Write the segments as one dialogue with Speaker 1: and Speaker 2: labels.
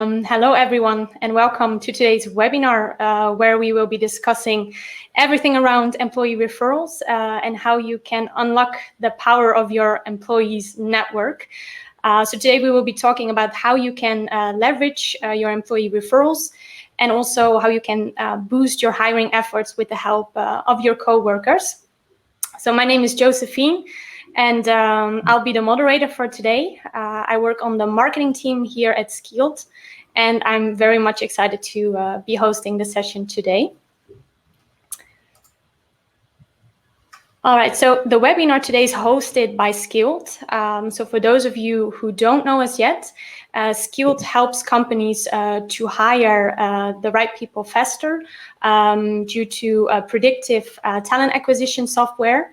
Speaker 1: Hello, everyone, and welcome to today's webinar, where we will be discussing everything around employee referrals and how you can unlock the power of your employees' network. So today we will be talking about how you can leverage your employee referrals and also how you can boost your hiring efforts with the help of your coworkers. So my name is Josephine, and I'll be the moderator for today. I work on the marketing team here at Skilled, and I'm very much excited to be hosting the session today. All right, so the webinar today is hosted by Skilled. So for those of you who don't know us yet, Skilled helps companies to hire the right people faster due to predictive talent acquisition software.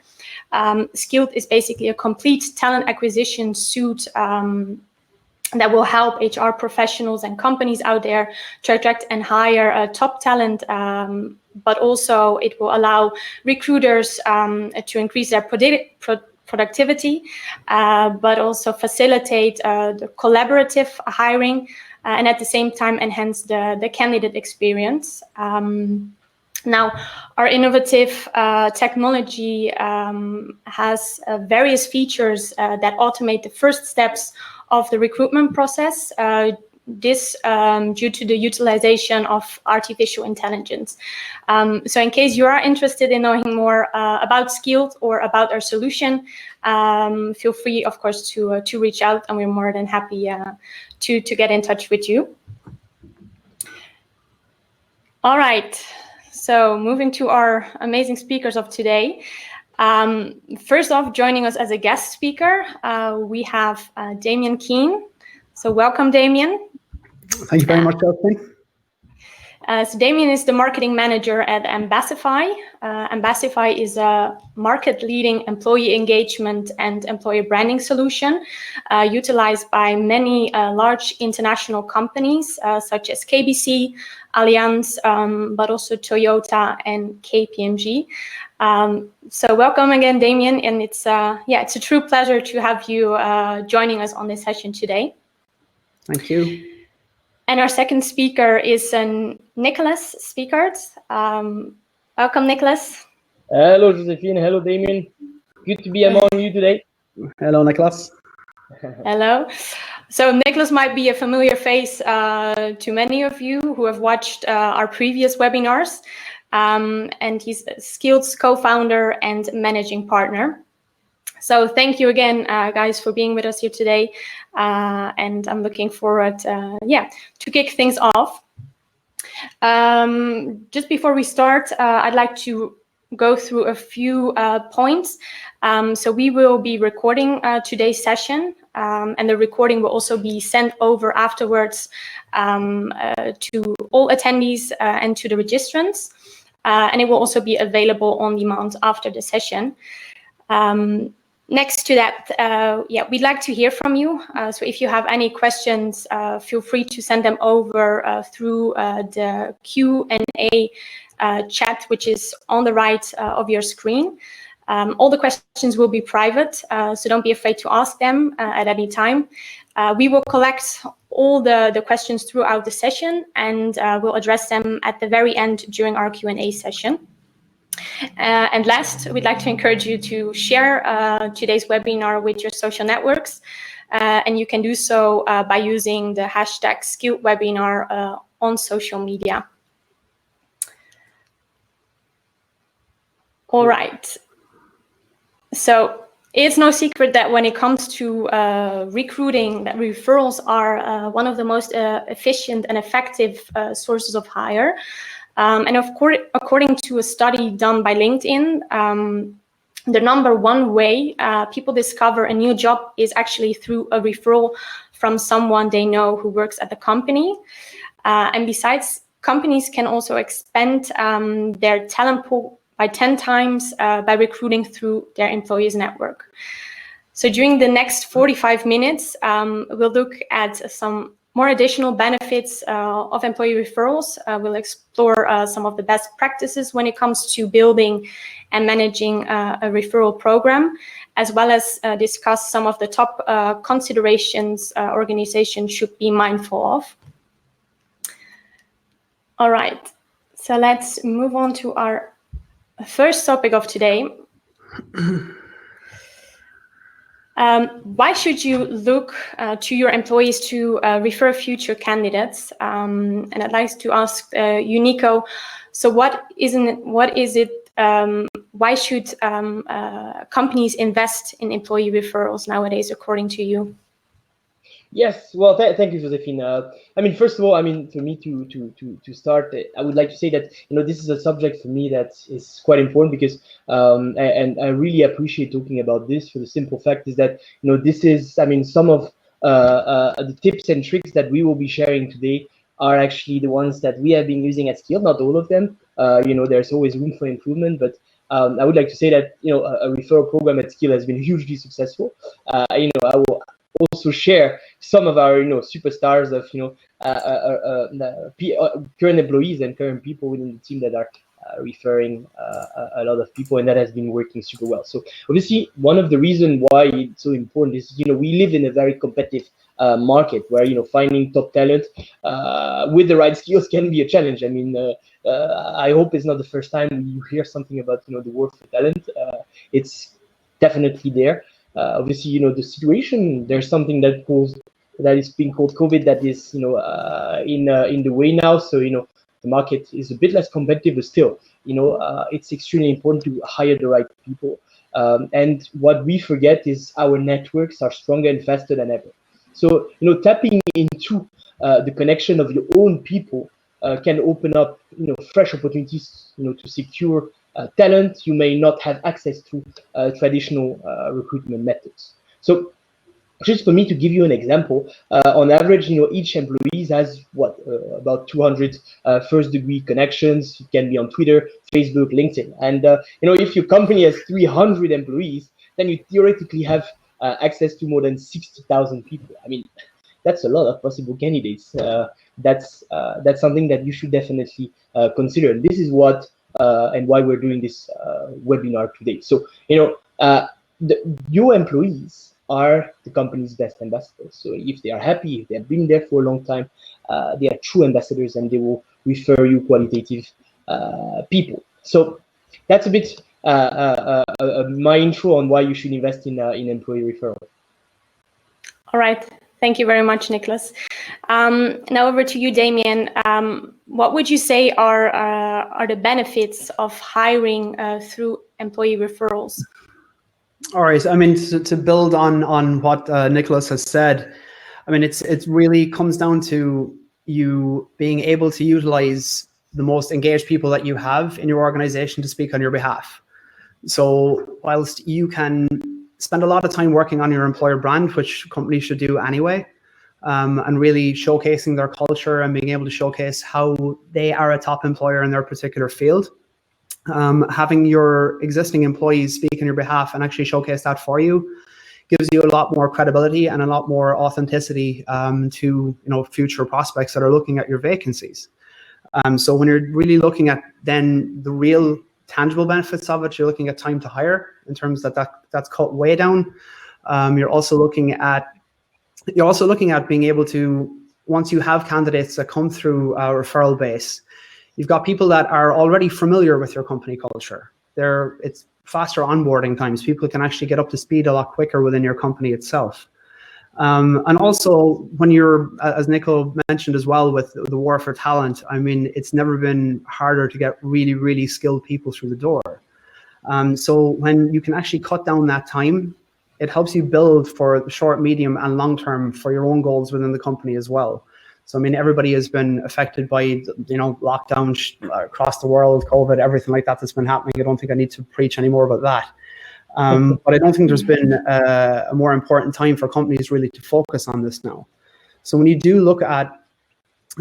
Speaker 1: Skilled is basically a complete talent acquisition suite that will help HR professionals and companies out there to attract and hire top talent, but also it will allow recruiters to increase their productivity, but also facilitate the collaborative hiring and at the same time enhance the candidate experience. Now, our innovative technology has various features that automate the first steps of the recruitment process, this due to the utilization of artificial intelligence. So in case you are interested in knowing more about Skilled or about our solution, feel free, of course, to reach out, and we're more than happy to get in touch with you. All right. So moving to our amazing speakers of today. First off, joining us as a guest speaker, we have Damien Keane. So welcome, Damien.
Speaker 2: Thank you very much, Justin.
Speaker 1: So Damien is the marketing manager at Ambassify. Ambassify is a market-leading employee engagement and employer branding solution utilized by many large international companies such as KBC, Allianz, but also Toyota and KPMG. So welcome again, Damien, and it's a true pleasure to have you joining us on this session today.
Speaker 2: Thank you.
Speaker 1: And our second speaker is Nicholas Spiekert. Welcome, Nicholas.
Speaker 3: Hello, Josephine. Hello, Damien. Good to be among you today.
Speaker 2: Hello, Nicholas.
Speaker 1: Hello. So Nicholas might be a familiar face to many of you who have watched our previous webinars. And he's Skilled's co-founder and managing partner. So thank you again, guys, for being with us here today. And I'm looking forward, to kick things off. Just before we start, I'd like to go through a few points. So we will be recording today's session, and the recording will also be sent over afterwards to all attendees and to the registrants. And it will also be available on demand after the session. Next to that, we'd like to hear from you. So if you have any questions, feel free to send them over through the Q&A chat, which is on the right of your screen. All the questions will be private, so don't be afraid to ask them at any time. We will collect all the questions throughout the session, and we'll address them at the very end during our Q&A session. And last, we'd like to encourage you to share today's webinar with your social networks. And you can do so by using the hashtag SkilledWebinar on social media. All right. So it's no secret that when it comes to recruiting, that referrals are one of the most efficient and effective sources of hire. And of course, according to a study done by LinkedIn, the number one way people discover a new job is actually through a referral from someone they know who works at the company. And besides, companies can also expand their talent pool by 10 times by recruiting through their employees network. So during the next 45 minutes, we'll look at some more additional benefits of employee referrals. We'll explore some of the best practices when it comes to building and managing a referral program, as well as discuss some of the top considerations organizations should be mindful of. All right, so let's move on to our first topic of today. Why should you look to your employees to refer future candidates? And I'd like to ask you, Nico, so why should companies invest in employee referrals nowadays, according to you?
Speaker 3: Yes, well, thank you, Josephine. I mean, first of all, I mean, for me to start, I would like to say that this is a subject for me that is quite important because and I really appreciate talking about this for the simple fact is that this is, I mean, some of the tips and tricks that we will be sharing today are actually the ones that we have been using at Skill. Not all of them. There's always room for improvement, but I would like to say that a referral program at Skill has been hugely successful. I will also share some of our superstars of current employees and current people within the team that are referring a lot of people, and that has been working super well. So obviously one of the reasons why it's so important is we live in a very competitive market where finding top talent with the right skills can be a challenge. I mean, I hope it's not the first time you hear something about the war for talent. It's definitely there. Obviously, the situation, there's something that is being called COVID that is, in the way now. So, the market is a bit less competitive, but still, it's extremely important to hire the right people. And what we forget is our networks are stronger and faster than ever. So, tapping into the connection of your own people can open up, fresh opportunities, to secure talent you may not have access to traditional recruitment methods. So just for me to give you an example, on average, each employee has about 200 first-degree connections. It can be on Twitter, Facebook, LinkedIn. And if your company has 300 employees, then you theoretically have access to more than 60,000 people. I mean, that's a lot of possible candidates. That's something that you should definitely consider. And this is what and why we're doing this webinar today. So, your employees are the company's best ambassadors. So if they are happy, if they have been there for a long time, they are true ambassadors and they will refer you qualitative people. So that's a bit my intro on why you should invest in employee referral.
Speaker 1: All right. Thank you very much, Nicholas. Now over to you, Damien. What would you say are the benefits of hiring through employee referrals?
Speaker 2: All right. I mean, to build on what Nicholas has said, I mean, it really comes down to you being able to utilize the most engaged people that you have in your organization to speak on your behalf. So whilst you can spend a lot of time working on your employer brand, which companies should do anyway, and really showcasing their culture and being able to showcase how they are a top employer in their particular field. Having your existing employees speak on your behalf and actually showcase that for you gives you a lot more credibility and a lot more authenticity to future prospects that are looking at your vacancies. So when you're really looking at then the real tangible benefits of it, you're looking at time to hire in terms that's cut way down. You're also looking at being able to, once you have candidates that come through a referral base, you've got people that are already familiar with your company culture. It's faster onboarding times. People can actually get up to speed a lot quicker within your company itself. And also, when you're, as Nico mentioned as well, with the war for talent, I mean, it's never been harder to get really, really skilled people through the door. So when you can actually cut down that time, it helps you build for the short, medium, and long term for your own goals within the company as well. So, I mean, everybody has been affected by, lockdown across the world, COVID, everything like that that's been happening. I don't think I need to preach anymore about that. But I don't think there's been a more important time for companies really to focus on this now. So when you do look at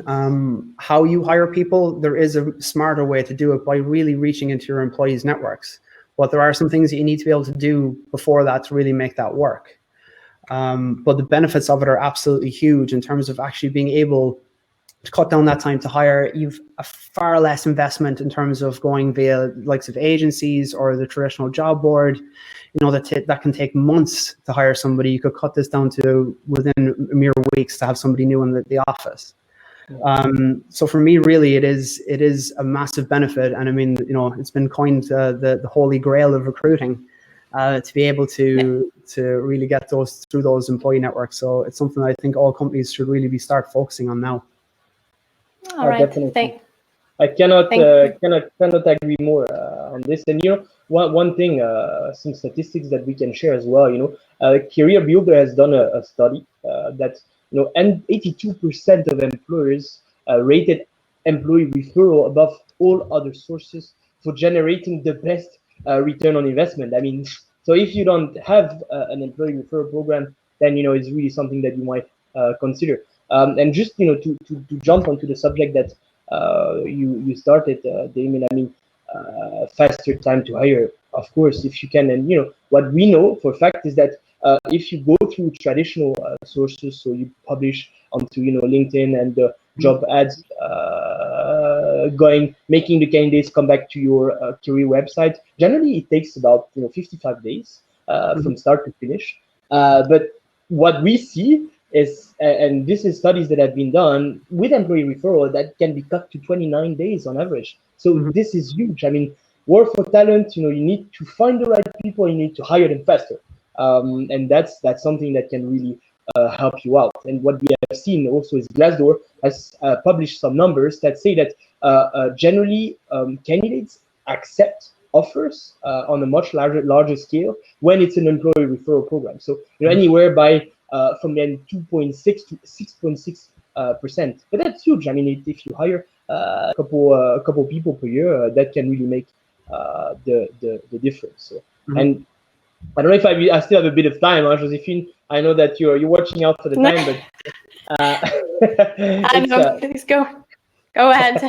Speaker 2: how you hire people, there is a smarter way to do it by really reaching into your employees' networks. But there are some things that you need to be able to do before that to really make that work. But the benefits of it are absolutely huge in terms of actually being able to cut down that time to hire. You've a far less investment in terms of going via likes of agencies or the traditional job board. That can take months to hire somebody. You could cut this down to within mere weeks to have somebody new in the office. So for me, really, it is a massive benefit, and I mean, it's been coined the holy grail of recruiting, to be able to really get through those employee networks. So it's something I think all companies should really start focusing on now.
Speaker 1: All right,
Speaker 3: definitely. I cannot agree more on this. And one thing, some statistics that we can share as well. Career Builder has done a study that and 82% of employers rated employee referral above all other sources for generating the best return on investment. I mean, so if you don't have an employee referral program, then it's really something that you might consider. And just to jump onto the subject that you started, Damien. I mean, faster time to hire, of course, if you can. And what we know for a fact is that if you go through traditional sources, so you publish onto LinkedIn and job ads, making the candidates come back to your career website. Generally, it takes about 55 days from start to finish. But what we see is, and this is studies that have been done with employee referral, that can be cut to 29 days on average. So this is huge. I mean, war for talent, you need to find the right people, you need to hire them faster. And that's something that can really help you out. And what we have seen also is Glassdoor has published some numbers that say that generally candidates accept offers on a much larger scale when it's an employee referral program. So anywhere by from then 2.6 to 6.6%. But that's huge. I mean, if you hire a couple people per year, that can really make the difference. So, and I don't know if I still have a bit of time, Josephine. I know that you're watching out for the time, but
Speaker 1: I know. Please go ahead.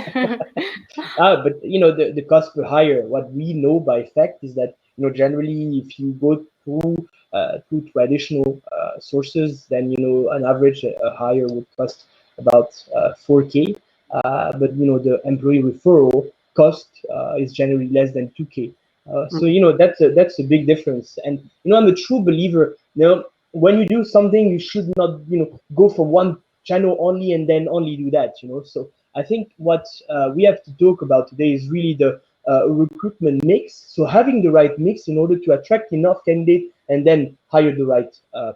Speaker 3: But the cost per hire, what we know by fact is that generally if you go through traditional sources, then on average a hire would cost about 4K. But the employee referral cost is generally less than 2K. So that's a big difference. And I'm a true believer. When you do something, you should not go for one channel only and then only do that. So I think what we have to talk about today is really the recruitment mix. So having the right mix in order to attract enough candidates and then hire the right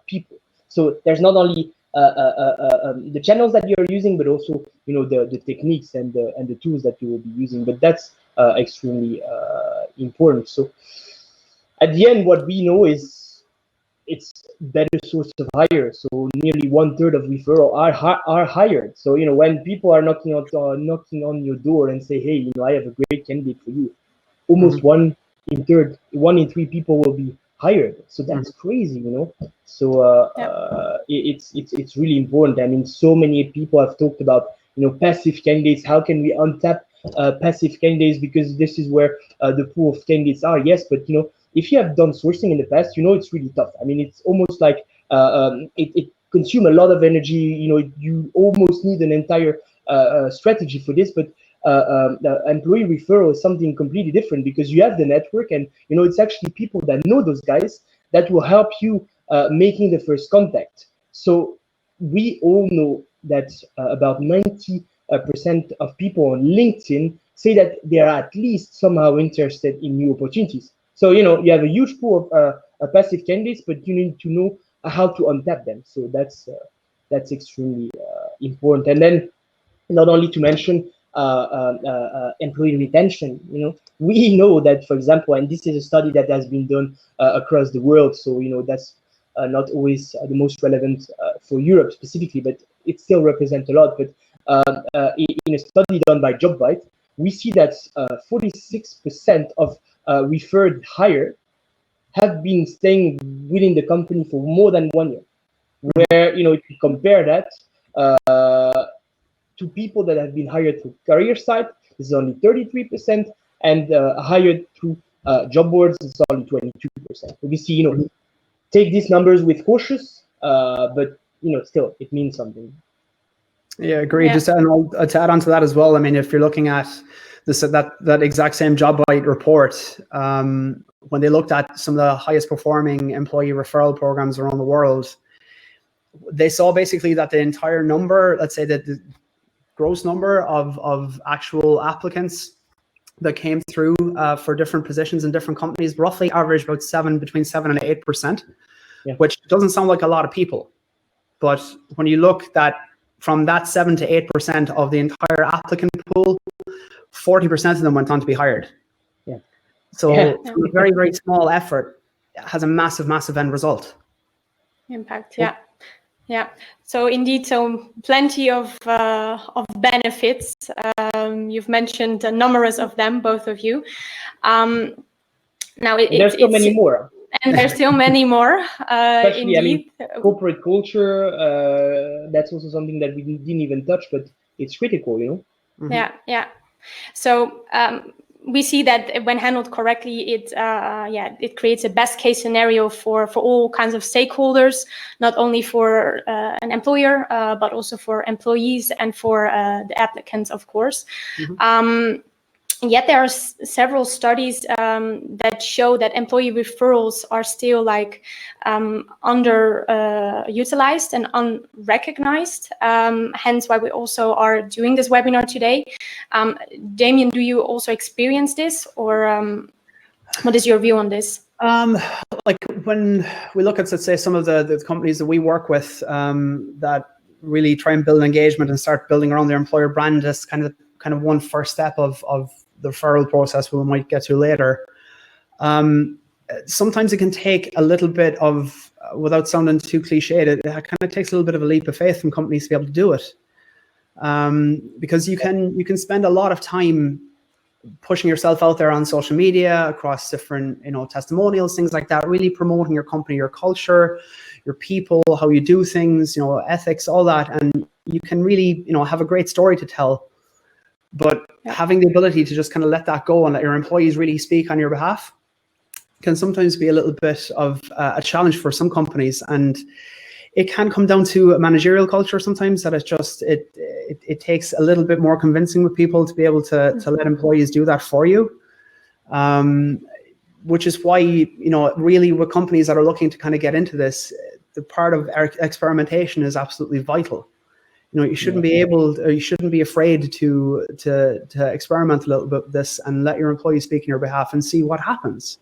Speaker 3: people. So there's not only the channels that you're using, but also the techniques and the tools that you will be using. But that's extremely important. So at the end, what we know is it's better source of hire. So nearly 1/3 of referral are hired. So when people are knocking on your door and say, hey, I have a great candidate for you, almost 1 in 3 people will be hired. So that's crazy, So it's really important. I mean, so many people have talked about passive candidates. How can we untap passive candidates, because this is where the pool of candidates are. Yes, but if you have done sourcing in the past, it's really tough. I mean, it's almost like it consumes a lot of energy. You almost need an entire strategy for this. But the employee referral is something completely different, because you have the network, and it's actually people that know those guys that will help you making the first contact. So we all know that about 90% of people on LinkedIn say that they are at least somehow interested in new opportunities. So you have a huge pool of passive candidates, but you need to know how to untap them. So that's extremely important. And then not only to mention employee retention. We know that, for example, and this is a study that has been done across the world. So that's not always the most relevant for Europe specifically, but it still represents a lot. But in a study done by JobBite, we see that 46% of referred hire have been staying within the company for more than 1 year. Where if you compare that to people that have been hired through career site, this is only 33%, and hired through job boards, it's only 22%. We see, take these numbers with cautious, but still it means something.
Speaker 2: Yeah, agreed. Yeah. Just to add on to that as well. I mean, if you're looking at that exact same JobBite report, when they looked at some of the highest performing employee referral programs around the world, they saw basically that the entire number, let's say that gross number of actual applicants that came through for different positions in different companies, roughly average about between 7 and 8%, which doesn't sound like a lot of people. But when you look that from that 7 to 8% of the entire applicant pool, 40% of them went on to be hired. So a very, very small effort has a massive, massive end result.
Speaker 1: Impact, yeah. So indeed, so plenty of benefits. You've mentioned numerous of them, both of you. Now
Speaker 3: there's so many more.
Speaker 1: And there's still many more.
Speaker 3: Especially,
Speaker 1: indeed.
Speaker 3: I mean, corporate culture. That's also something that we didn't even touch, but it's critical, you know.
Speaker 1: Mm-hmm. Yeah. So we see that when handled correctly, it creates a best case scenario for all kinds of stakeholders, not only for an employer, but also for employees and for the applicants, of course. Mm-hmm. Yet there are several studies that show that employee referrals are still underutilized and unrecognized. Hence why we also are doing this webinar today. Damien, do you also experience this, or what is your view on this?
Speaker 2: Like when we look at, let's say, some of the companies that we work with that really try and build engagement and start building around their employer brand, as kind of one first step of the referral process we might get to later. Sometimes it can take a little bit of, without sounding too cliched, it kind of takes a little bit of a leap of faith from companies to be able to do it. Because you can spend a lot of time pushing yourself out there on social media across different, testimonials, things like that, really promoting your company, your culture, your people, how you do things, ethics, all that. And you can really, have a great story to tell. But having the ability to just kind of let that go and let your employees really speak on your behalf can sometimes be a little bit of a challenge for some companies. And it can come down to a managerial culture sometimes, that it's just, it takes a little bit more convincing with people to be able to let employees do that for you. Which is why, really with companies that are looking to kind of get into this, the part of experimentation is absolutely vital. You shouldn't you shouldn't be afraid to experiment a little bit with this and let your employees speak on your behalf and see what happens.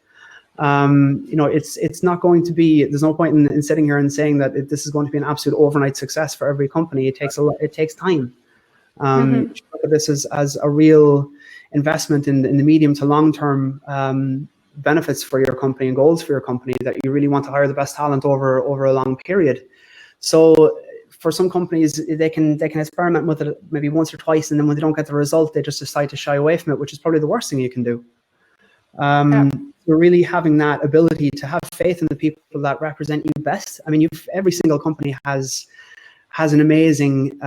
Speaker 2: It's not going to be, there's no point in sitting here and saying that this is going to be an absolute overnight success for every company. It takes time. You should look at this as a real investment in the medium to long term benefits for your company and goals for your company, that you really want to hire the best talent over a long period. So for some companies, they can experiment with it maybe once or twice, and then when they don't get the result, they just decide to shy away from it, which is probably the worst thing you can do. We're really having that ability to have faith in the people that represent you best. I mean, every single company has an amazing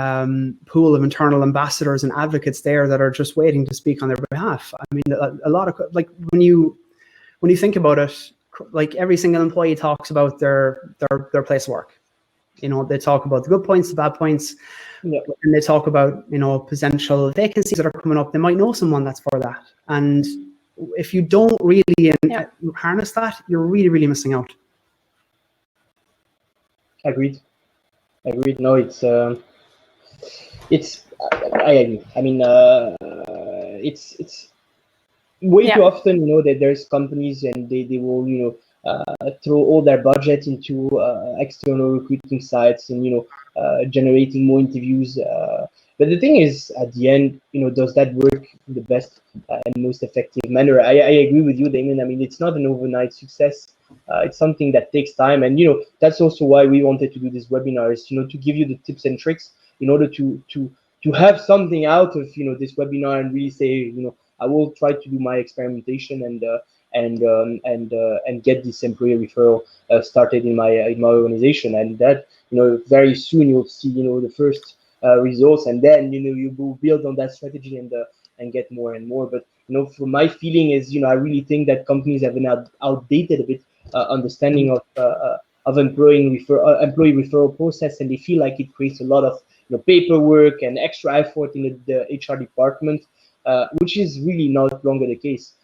Speaker 2: pool of internal ambassadors and advocates there that are just waiting to speak on their behalf. I mean, a lot of, like, when you think about it, like, every single employee talks about their place of work. They talk about the good points, the bad points, and they talk about, potential vacancies that are coming up. They might know someone that's for that. And if you don't really harness that, you're really, really missing out.
Speaker 3: Agreed. No, it's I agree. I mean, it's way too often, that there's companies and they will, throw all their budget into external recruiting sites and, generating more interviews. But the thing is, at the end, does that work in the best and most effective manner? I agree with you, Damien. I mean, it's not an overnight success. It's something that takes time. And, that's also why we wanted to do this webinar, is, to give you the tips and tricks in order to have something out of, this webinar and really say, I will try to do my experimentation and get this employee referral started in my organization. And that, very soon you'll see, the first results, and then you will build on that strategy and get more and more. But for my feeling is, I really think that companies have an outdated a bit understanding of employee referral process, and they feel like it creates a lot of paperwork and extra effort in the HR department, which is really not longer the case.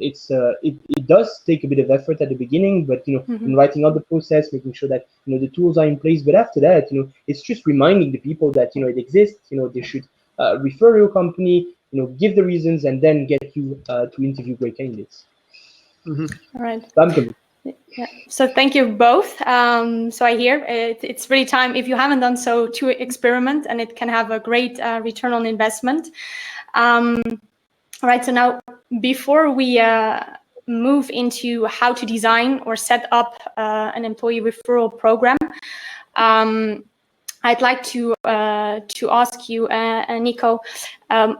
Speaker 3: It does take a bit of effort at the beginning, but in writing out the process, making sure that the tools are in place. But after that, it's just reminding the people that it exists. They should refer your company, give the reasons, and then get you to interview great candidates.
Speaker 1: All right.
Speaker 3: Welcome.
Speaker 1: Yeah. So thank you both. So I hear it's really time, if you haven't done so, to experiment, and it can have a great return on investment. All right. So now, before we move into how to design or set up an employee referral program, I'd like to ask you, Nico,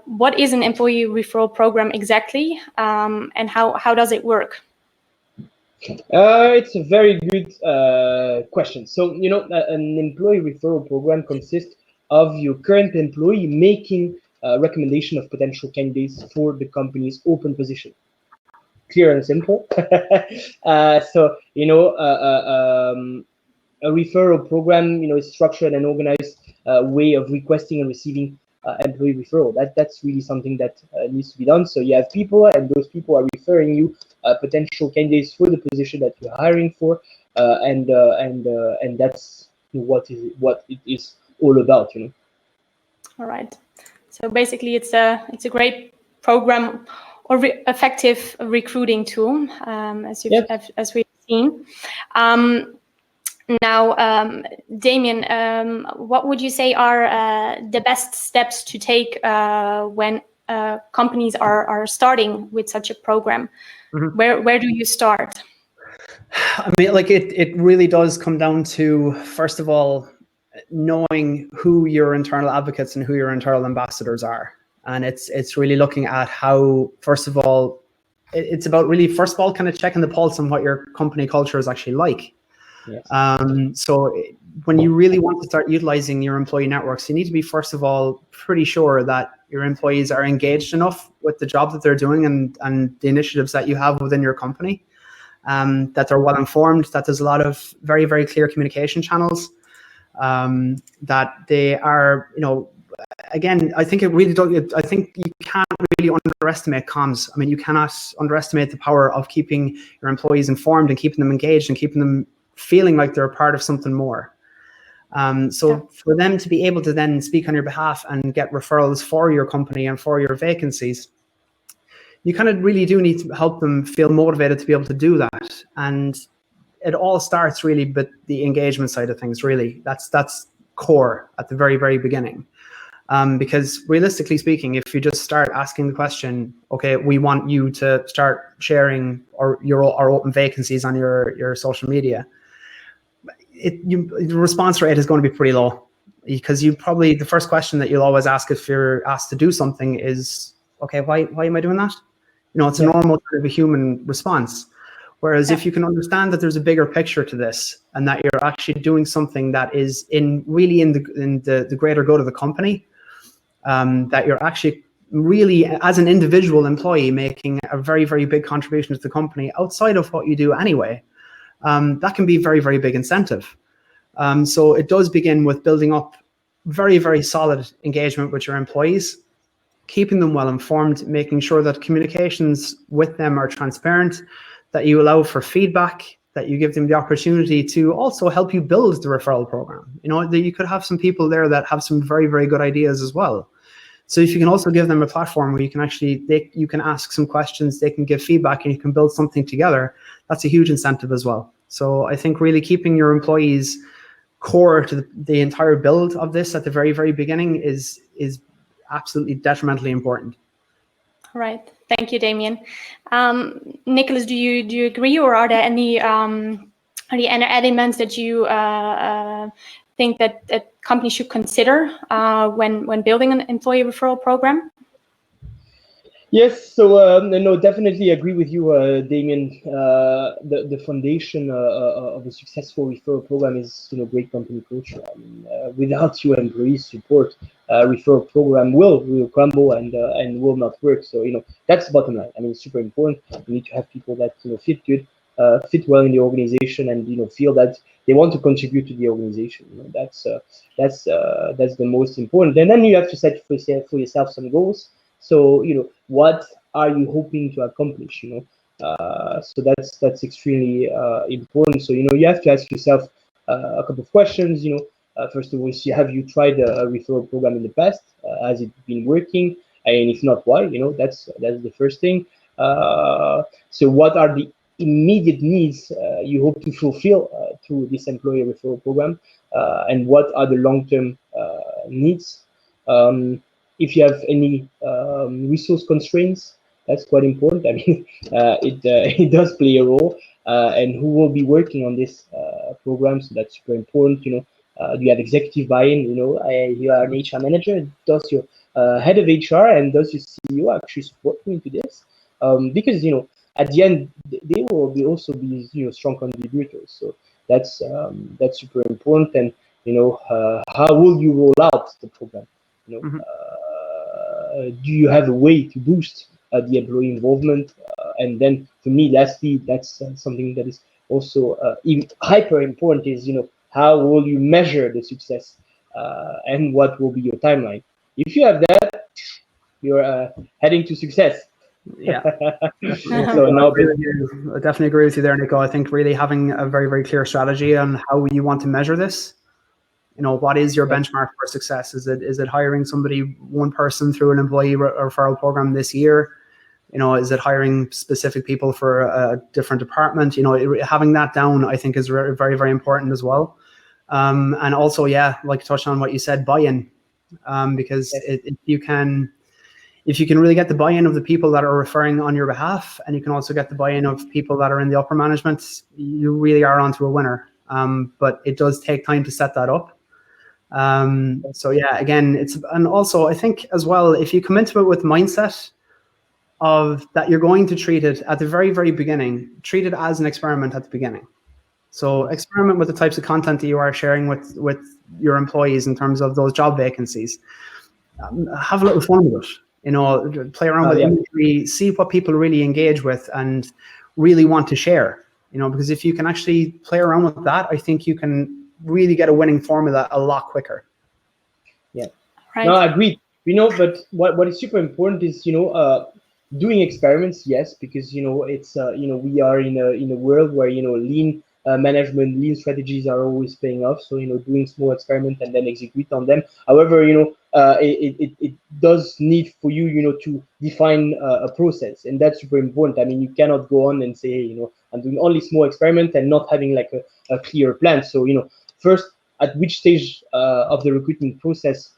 Speaker 1: what is an employee referral program exactly, and how does it work?
Speaker 3: It's a very good question. So, an employee referral program consists of your current employee making a recommendation of potential candidates for the company's open position. Clear and simple. So, a referral program, is structured and organized way of requesting and receiving employee referral. That's really something that needs to be done. So you have people, and those people are referring you potential candidates for the position that you're hiring for, and that's what it is all about.
Speaker 1: All right. So basically, it's a great program or effective recruiting tool, as we've seen. Now, Damien, what would you say are the best steps to take when companies are starting with such a program? Where do you start?
Speaker 2: I mean, like it really does come down to, first of all, knowing who your internal advocates and who your internal ambassadors are. And it's really looking at how, first of all, it's about really, first of all, kind of checking the pulse on what your company culture is actually like.
Speaker 3: Yes.
Speaker 2: So when you really want to start utilizing your employee networks, you need to be, first of all, pretty sure that your employees are engaged enough with the job that they're doing and the initiatives that you have within your company, that they're well informed, that there's a lot of very, very clear communication channels, that they are, again, I think it really does. I think you can't really underestimate comms. I mean, you cannot underestimate the power of keeping your employees informed and keeping them engaged and keeping them feeling like they're a part of something more. So for them to be able to then speak on your behalf and get referrals for your company and for your vacancies, you kind of really do need to help them feel motivated to be able to do that. And it all starts really with the engagement side of things, really. That's core at the very, very beginning. Because realistically speaking, if you just start asking the question, okay, we want you to start sharing our open vacancies on your social media, the response rate is going to be pretty low, because the first question that you'll always ask if you're asked to do something is, okay, why am I doing that? It's a normal kind of a human response. Whereas if you can understand that there's a bigger picture to this, and that you're actually doing something that is in the greater good of the company, that you're actually really, as an individual employee, making a very, very big contribution to the company outside of what you do anyway, that can be very, very big incentive. So it does begin with building up very, very solid engagement with your employees, keeping them well informed, making sure that communications with them are transparent, that you allow for feedback, that you give them the opportunity to also help you build the referral program. That you could have some people there that have some very, very good ideas as well. So if you can also give them a platform where you can you can ask some questions, they can give feedback, and you can build something together, that's a huge incentive as well. So I think really keeping your employees core to the entire build of this at the very, very beginning is absolutely detrimentally important.
Speaker 1: Right. Thank you, Damien. Nicholas, do you agree, or are there any elements that you think that companies should consider when building an employee referral program?
Speaker 3: Yes, so no, definitely agree with you, Damien. The foundation of a successful referral program is, great company culture. I mean, without your employees' support, referral program will crumble and will not work. So that's the bottom line. I mean, it's super important. You need to have people that fit good, fit well in the organization, and feel that they want to contribute to the organization. That's the most important. And then you have to set for yourself some goals. So what are you hoping to accomplish? So that's extremely important. So you have to ask yourself a couple of questions. First of all, see, have you tried a referral program in the past? Has it been working? And if not, why? That's the first thing. So what are the immediate needs you hope to fulfill through this employee referral program, and what are the long-term needs? If you have any resource constraints, that's quite important. I mean, it does play a role, and who will be working on this program? So that's super important. Do you have executive buy-in? You are an HR manager. Does your head of HR and does your CEO actually support you into this? Because at the end they will also be strong contributors. So that's super important. And how will you roll out the program? Do you have a way to boost the employee involvement? And then for me, lastly, that's something that is also hyper important is how will you measure the success, and what will be your timeline? If you have that, you're heading to success.
Speaker 2: Yeah.
Speaker 3: So now,
Speaker 2: I definitely agree with you there, Nico. I think really having a very, very clear strategy on how you want to measure this. What is your benchmark for success? Is it hiring somebody, one person through an employee referral program this year? Is it hiring specific people for a different department? Having that down, I think, is very, very important as well. And also, like touch on what you said, buy-in, because if you can really get the buy-in of the people that are referring on your behalf, and you can also get the buy-in of people that are in the upper management, you really are onto a winner. But it does take time to set that up. So again, and also I think as well, if you come into it with mindset of that you're going to treat it at the very, very beginning, treat it as an experiment at the beginning. So experiment with the types of content that you are sharing with your employees in terms of those job vacancies. Have a little fun with it. Play around with imagery, see what people really engage with and really want to share. Because if you can actually play around with that, I think you can really get a winning formula a lot quicker.
Speaker 3: Yeah.
Speaker 1: Right.
Speaker 3: No, I agree. But what is super important is doing experiments, yes, because it's we are in a world where lean management, lean strategies are always paying off. So doing small experiments and then execute on them. However, it does need for you to define a process, and that's super important. I mean, you cannot go on and say, hey, I'm doing only small experiments and not having like a clear plan. So first, at which stage of the recruitment process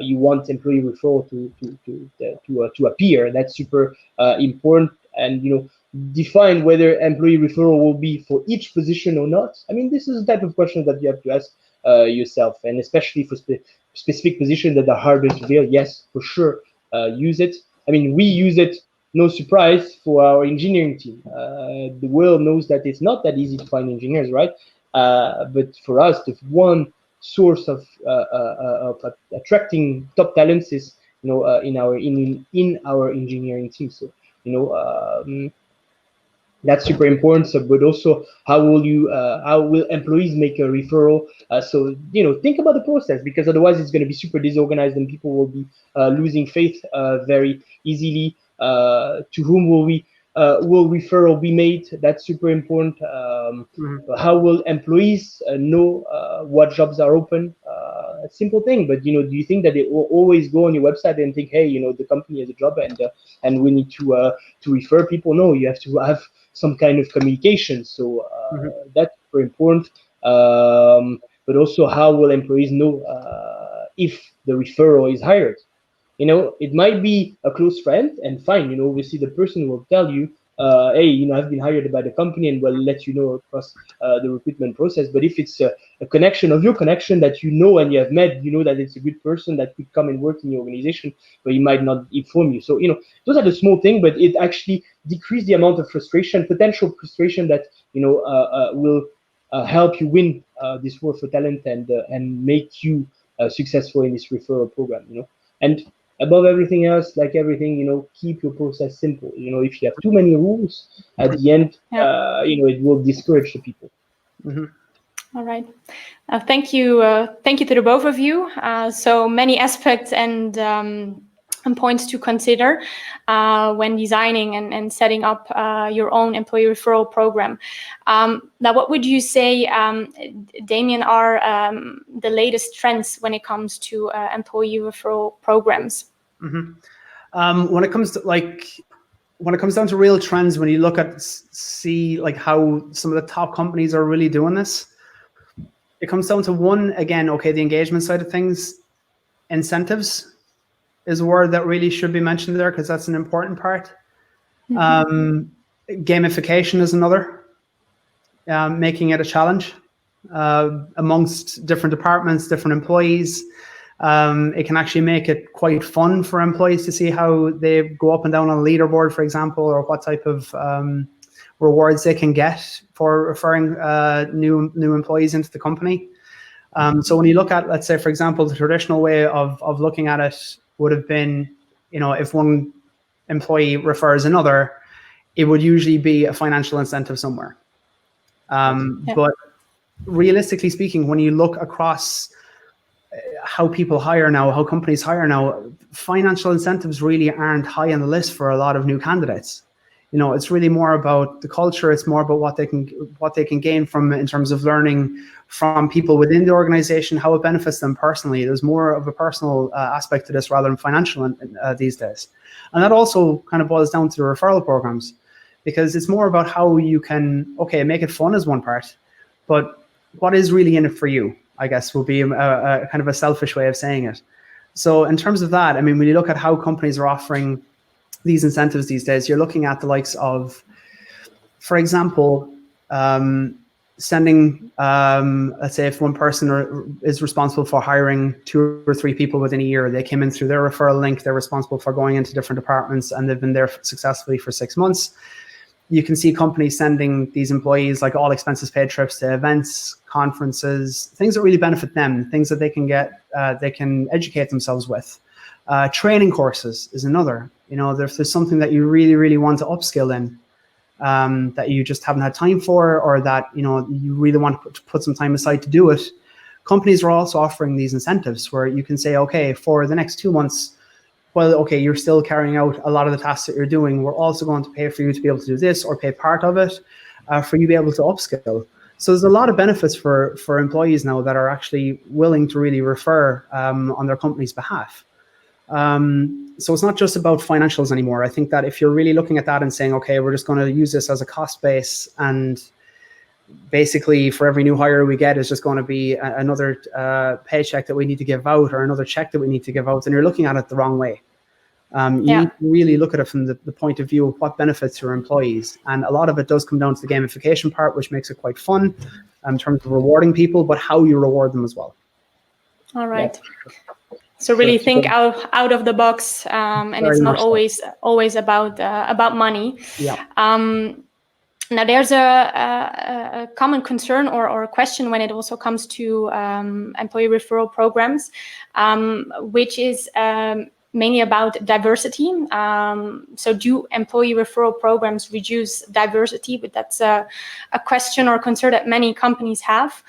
Speaker 3: you want employee referral to appear? That's super important. And define whether employee referral will be for each position or not. I mean, this is the type of question that you have to ask yourself, and especially for specific positions that are harder to fill. Yes, for sure, use it. I mean, we use it. No surprise for our engineering team. The world knows that it's not that easy to find engineers, right? But for us, the one source of attracting top talents is in our engineering team. So that's super important. So, but also how will employees make a referral? So think about the process, because otherwise it's going to be super disorganized and people will be losing faith very easily. To whom will referral be made? That's super important. How will employees know what jobs are open? A simple thing, but do you think that they will always go on your website and think, hey, the company has a job and we need to refer people? No, you have to have some kind of communication. So that's super important. But also, how will employees know if the referral is hired? It might be a close friend, and fine. Obviously the person will tell you, hey, I've been hired by the company, and will let you know across the recruitment process. But if it's a connection of your connection that and you have met, that it's a good person that could come and work in your organization, but he might not inform you. So those are the small things, but it actually decreases the amount of potential frustration that will help you win this war for talent and make you successful in this referral program. And above everything else, like everything, keep your process simple. If you have too many rules, at the end, it will discourage the people.
Speaker 1: All right. Thank you to the both of you. So many aspects and and points to consider when designing and setting up your own employee referral program. Now, what would you say, Damien, are the latest trends when it comes to employee referral programs?
Speaker 2: When it comes down to real trends, when you look at see like how some of the top companies are really doing this, it comes down to one, again, okay, the engagement side of things. Incentives is a word that really should be mentioned there, because that's an important part. Gamification is another, making it a challenge amongst different departments, different employees. It can actually make it quite fun for employees to see how they go up and down on a leaderboard, for example, or what type of rewards they can get for referring new employees into the company. So when you look at, let's say, for example, the traditional way of looking at it would have been, if one employee refers another, it would usually be a financial incentive somewhere. But realistically speaking, when you look across how people hire now, how companies hire now, financial incentives really aren't high on the list for a lot of new candidates. It's really more about the culture. It's more about what they can gain from in terms of learning from people within the organization, how it benefits them personally. There's more of a personal aspect to this rather than financial these days. And that also kind of boils down to the referral programs, because it's more about how you can, okay, make it fun is one part, but what is really in it for you, I guess, will be a kind of a selfish way of saying it. So in terms of that, I mean, when you look at how companies are offering these incentives these days, you're looking at the likes of, for example, sending, let's say if one person is responsible for hiring 2 or 3 people within a year, they came in through their referral link, they're responsible for going into different departments, and they've been there successfully for 6 months. You can see companies sending these employees like all expenses paid trips to events, conferences, things that really benefit them, things that they can get, they can educate themselves with. Training courses is another. If there's something that you really, really want to upskill in, that you just haven't had time for, or that you really want to put some time aside to do it, companies are also offering these incentives where you can say, okay, for the next 2 months, well, okay, you're still carrying out a lot of the tasks that you're doing. We're also going to pay for you to be able to do this, or pay part of it for you to be able to upskill. So there's a lot of benefits for employees now that are actually willing to really refer on their company's behalf. So it's not just about financials anymore. I think that if you're really looking at that and saying, okay, we're just going to use this as a cost base, and basically for every new hire we get is just going to be another paycheck that we need to give out, or another check that we need to give out, and you're looking at it the wrong way. You need to really look at it from the point of view of what benefits your employees. And a lot of it does come down to the gamification part, which makes it quite fun in terms of rewarding people, but how you reward them as well.
Speaker 1: All right. Yeah. So really think out of the box, and very it's not always about money.
Speaker 2: Yeah.
Speaker 1: Now, there's a common concern or a question when it also comes to employee referral programs, which is mainly about diversity. So do employee referral programs reduce diversity? But that's a question or concern that many companies have.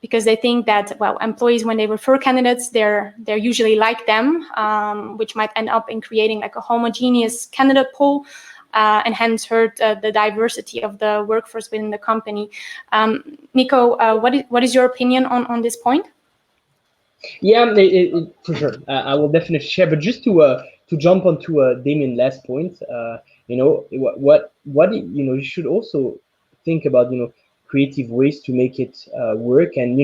Speaker 1: Because they think that, well, employees, when they refer candidates, they're usually like them, which might end up in creating like a homogeneous candidate pool, and hence hurt the diversity of the workforce within the company. Nico, what is your opinion on this point?
Speaker 3: Yeah, for sure. I will definitely share. But just to jump onto Damien's last point, what you should also think about creative ways to make it work. And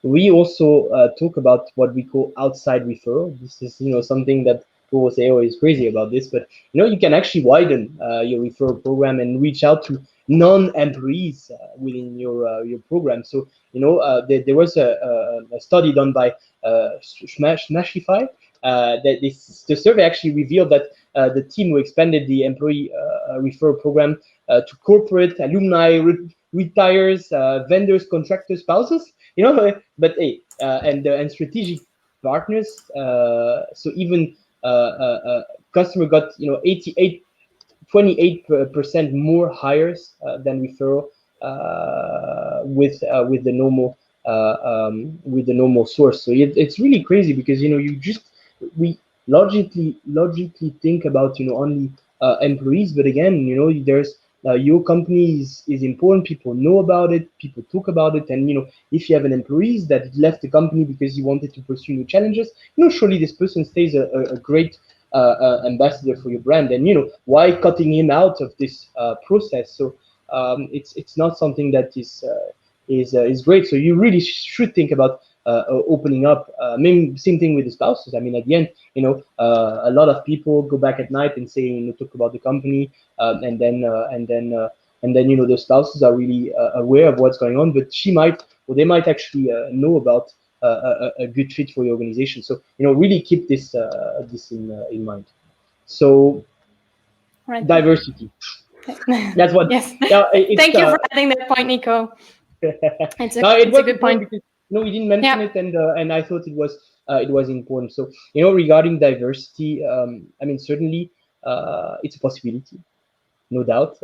Speaker 3: we also talk about what we call outside referral. This is something that people say, oh, he's crazy about this, but you can actually widen your referral program and reach out to non-employees within your program. So there was a study done by Smashify that the survey actually revealed that the team who expanded the employee referral program to corporate, alumni, retires, vendors, contractors, spouses, but hey, and strategic partners. So even customer got 28% more hires than referral with the normal source. So it's really crazy because we logically think about only employees, but again, there's your company is important. People know about it. People talk about it, and if you have an employee that left the company because he wanted to pursue new challenges, surely this person stays a great ambassador for your brand. And why cutting him out of this process? So it's not something that is great. So you really should think about opening up. Same thing with the spouses. I mean, at the end, a lot of people go back at night and say, talk about the company, and then the spouses are really aware of what's going on, but they might actually know about a good fit for your organization. So really keep this in mind. So diversity. That's what.
Speaker 1: Yes.
Speaker 3: Yeah,
Speaker 1: Thank you for adding that point, Nico.
Speaker 3: It's a good point because we didn't mention it, and I thought it was important. So regarding diversity, I mean, certainly it's a possibility, no doubt.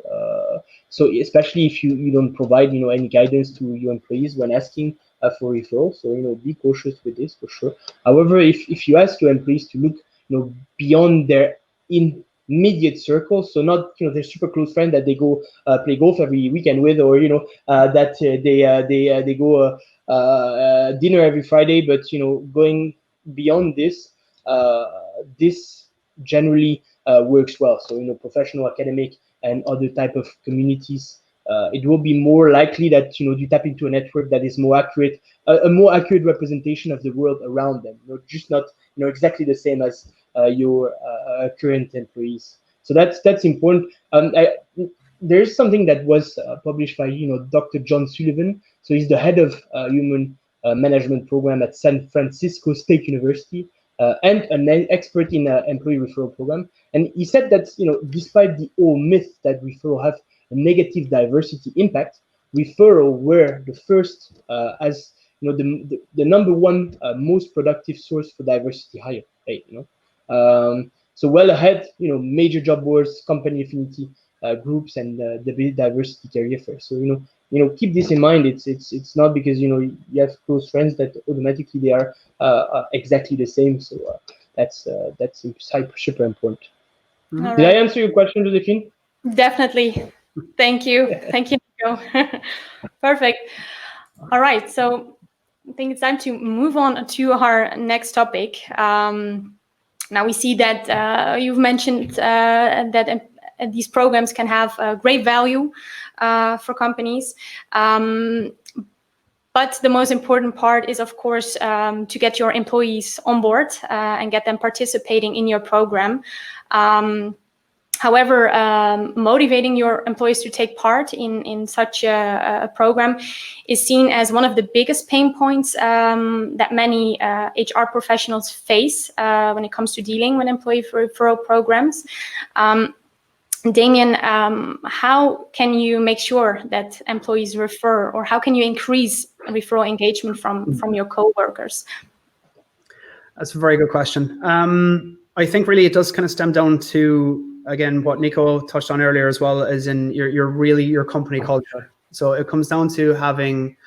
Speaker 3: So especially if you don't provide any guidance to your employees when asking for referrals, so be cautious with this for sure. However, if you ask your employees to look beyond their immediate circles, so not their super close friend that they go play golf every weekend with, or that they go dinner every Friday, but going beyond this, this generally works well. So professional, academic, and other type of communities, it will be more likely that you tap into a network that is more accurate, a more accurate representation of the world around them. Just not exactly the same as your current employees. So that's important. There's something that was published by Dr. John Sullivan. So he's the head of human management program at San Francisco State University, and an expert in employee referral program. And he said that despite the old myth that referral have a negative diversity impact, referral were the first as the number one most productive source for diversity hire. So well ahead, major job boards, company affinity groups, and the diversity career fair. So keep this in mind. It's not because you have close friends that automatically they are exactly the same. So that's super important.
Speaker 1: All
Speaker 3: Did
Speaker 1: right.
Speaker 3: I answer your question, Josephine?
Speaker 1: Definitely. Thank you. Thank you, Nico. Perfect. All right. So I think it's time to move on to our next topic. Now we see that you've mentioned that these programs can have great value for companies. But the most important part is, of course, to get your employees on board and get them participating in your program. However, motivating your employees to take part in such a program is seen as one of the biggest pain points that many HR professionals face when it comes to dealing with employee referral programs. Damien, how can you make sure that employees refer, or how can you increase referral engagement from your coworkers?
Speaker 2: That's a very good question. I think really it does kind of stem down to, again, what Nico touched on earlier as well, as in your company culture. So it comes down to having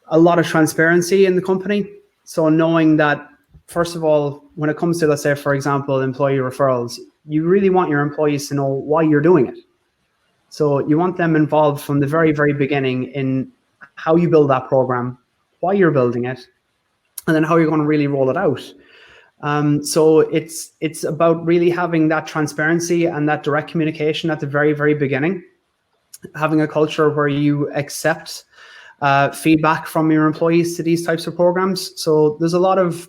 Speaker 2: a lot of transparency in the company. So knowing that, first of all, when it comes to, let's say, for example, employee referrals, you really want your employees to know why you're doing it. So you want them involved from the very, very beginning in how you build that program, why you're building it, and then how you're going to really roll it out. So it's about really having that transparency and that direct communication at the very, very beginning, having a culture where you accept feedback from your employees to these types of programs. So there's a lot of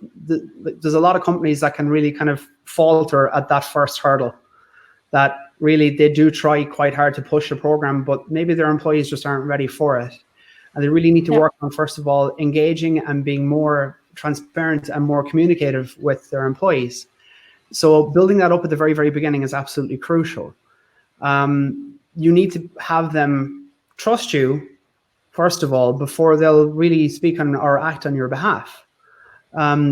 Speaker 2: companies that can really kind of falter at that first hurdle, that really they do try quite hard to push a program, but maybe their employees just aren't ready for it. And they really need to work on, first of all, engaging and being more transparent and more communicative with their employees. So building that up at the very, very beginning is absolutely crucial. You need to have them trust you, first of all, before they'll really speak on or act on your behalf.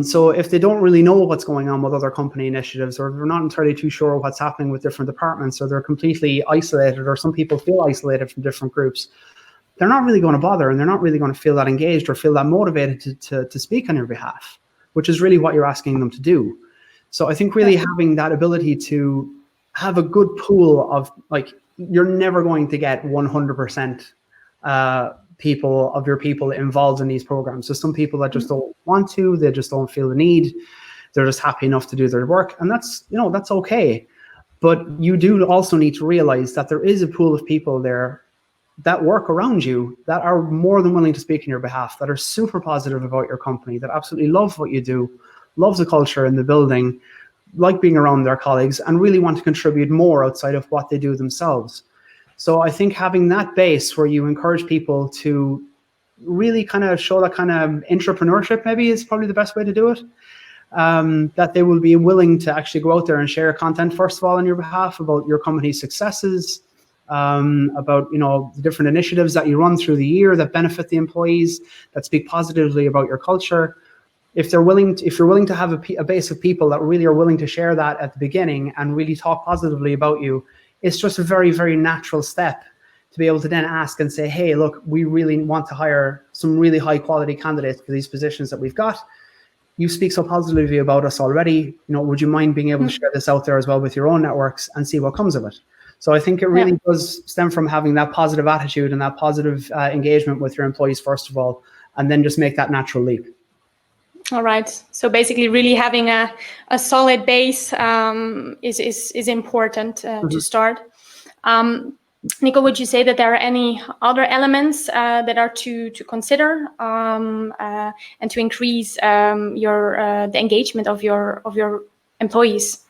Speaker 2: So if they don't really know what's going on with other company initiatives, or they're not entirely too sure what's happening with different departments, or they're completely isolated, or some people feel isolated from different groups, they're not really going to bother, and they're not really going to feel that engaged or feel that motivated to speak on your behalf, which is really what you're asking them to do. So I think really having that ability to have a good pool of, like, you're never going to get 100% people involved in these programs. So some people that just don't want to, they just don't feel the need. They're just happy enough to do their work, and that's okay. But you do also need to realize that there is a pool of people there that work around you that are more than willing to speak on your behalf, that are super positive about your company, that absolutely love what you do, love the culture in the building, like being around their colleagues, and really want to contribute more outside of what they do themselves. So I think having that base where you encourage people to really kind of show that kind of entrepreneurship, maybe, is probably the best way to do it. That they will be willing to actually go out there and share content, first of all, on your behalf about your company's successes, about the different initiatives that you run through the year that benefit the employees, that speak positively about your culture. If you're willing to have a base of people that really are willing to share that at the beginning and really talk positively about you, it's just a very, very natural step to be able to then ask and say, hey, look, we really want to hire some really high quality candidates for these positions that we've got. You speak so positively about us already. Would you mind being able to share this out there as well with your own networks and see what comes of it? So I think it really does stem from having that positive attitude and that positive engagement with your employees, first of all, and then just make that natural leap.
Speaker 1: All right. So basically, really having a solid base is important to start. Nico, would you say that there are any other elements that are to consider and to increase the engagement of your employees?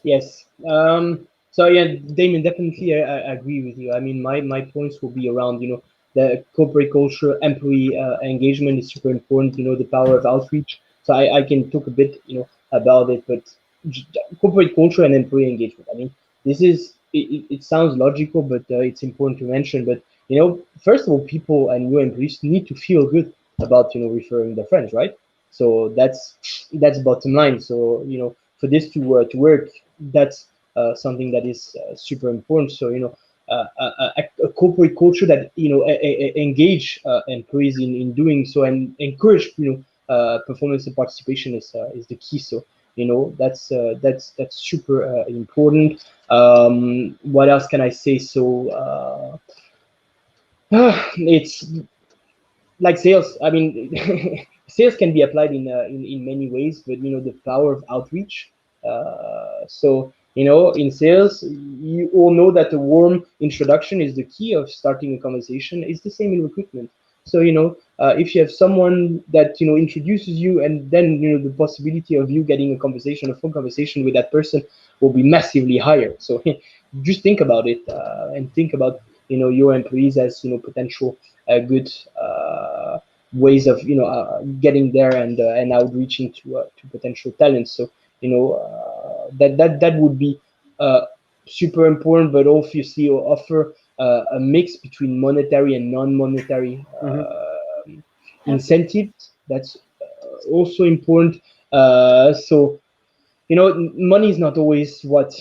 Speaker 3: Yes. So yeah, Damien, definitely I agree with you. I mean, my points will be around the corporate culture, employee engagement is super important. The power of outreach. So I can talk a bit about it, but corporate culture and employee engagement. I mean, this is. It sounds logical, but it's important to mention. But first of all, people and your employees need to feel good about referring their friends, right? So that's bottom line. So for this to work, that's something that is super important. So a corporate culture that engage employees in doing so and encourage performance and participation is the key. So that's super important. What else can I say? So it's like sales. I mean, sales can be applied in many ways, but the power of outreach. So in sales, you all know that a warm introduction is the key of starting a conversation. It's the same in recruitment. So if you have someone that introduces you, and then the possibility of you getting a phone conversation with that person will be massively higher. So just think about it and think about your employees as potential good ways of getting there and outreaching to potential talents. So that would be super important, but obviously offer a mix between monetary and non-monetary incentives. That's also important. So money is not always what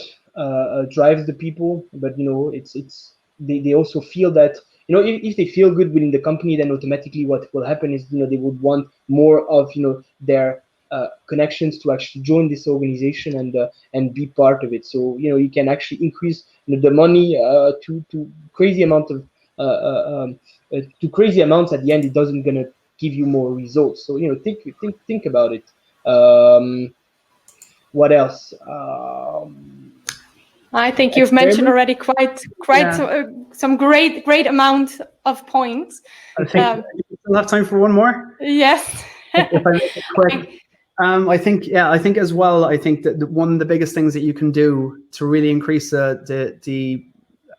Speaker 3: drives the people, but they also feel that if they feel good within the company, then automatically what will happen is they would want more of their connections to actually join this organization and be part of it. So you can actually increase the money to crazy amount of to crazy amounts. At the end, it doesn't gonna give you more results. So think about it. What else?
Speaker 1: I think you've mentioned already quite some great amount of points.
Speaker 2: I think we still have time for one more.
Speaker 1: Yes.
Speaker 2: If I make it quick. I think as well. I think that one of the biggest things that you can do to really increase the